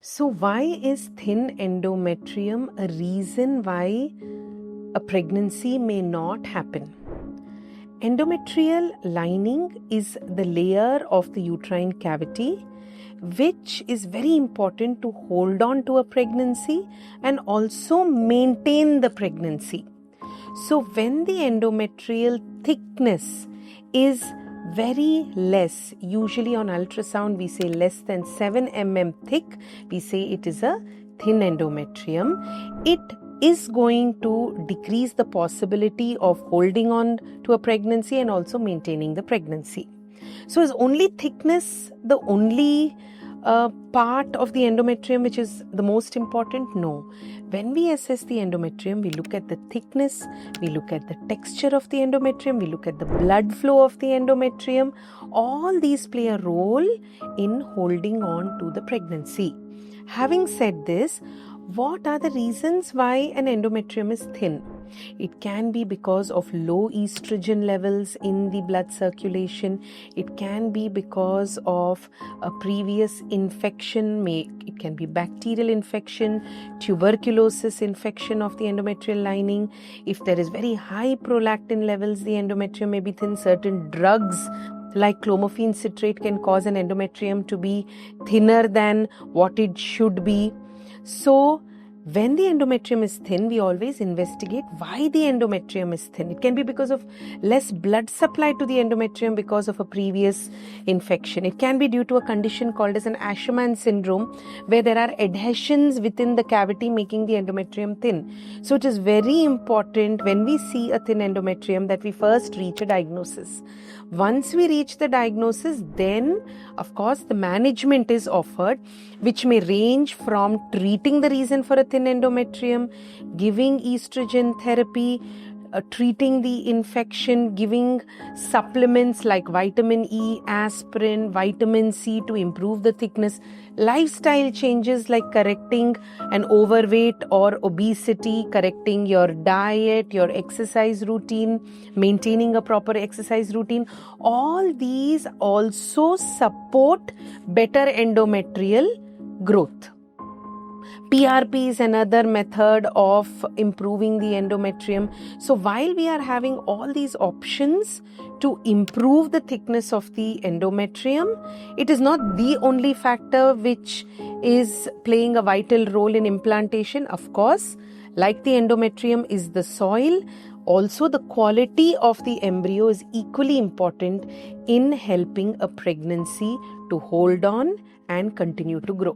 So why is thin endometrium a reason why a pregnancy may not happen? Endometrial lining is the layer of the uterine cavity which is very important to hold on to a pregnancy and also maintain the pregnancy. So when the endometrial thickness is very less, usually on ultrasound we say less than 7 mm thick, we say it is a thin endometrium. It is going to decrease the possibility of holding on to a pregnancy and also maintaining the pregnancy. So is only thickness the only part of the endometrium which is the most important? No. When we assess the endometrium, we look at the thickness, we look at the texture of the endometrium, we look at the blood flow of the endometrium. All these play a role in holding on to the pregnancy. Having said this, what are the reasons why an endometrium is thin? It can be because of low estrogen levels in the blood circulation. It can be because of a previous infection. It can be bacterial infection, tuberculosis infection of the endometrial lining. If there is very high prolactin levels, the endometrium may be thin. Certain drugs like clomiphene citrate can cause an endometrium to be thinner than what it should be. So when the endometrium is thin, we always investigate why the endometrium is thin. It can be because of less blood supply to the endometrium because of a previous infection. It can be due to a condition called as an Asherman syndrome, where there are adhesions within the cavity making the endometrium thin. So it is very important when we see a thin endometrium that we first reach a diagnosis. Once we reach the diagnosis, then of course the management is offered, which may range from treating the reason for a thin endometrium, giving estrogen therapy, treating the infection, giving supplements like vitamin E, aspirin, vitamin C to improve the thickness, lifestyle changes like correcting an overweight or obesity, correcting your diet, your exercise routine, maintaining a proper exercise routine. All these also support better endometrial growth. PRP is another method of improving the endometrium. So while we are having all these options to improve the thickness of the endometrium, it is not the only factor which is playing a vital role in implantation. Of course, like the endometrium is the soil, also the quality of the embryo is equally important in helping a pregnancy to hold on and continue to grow.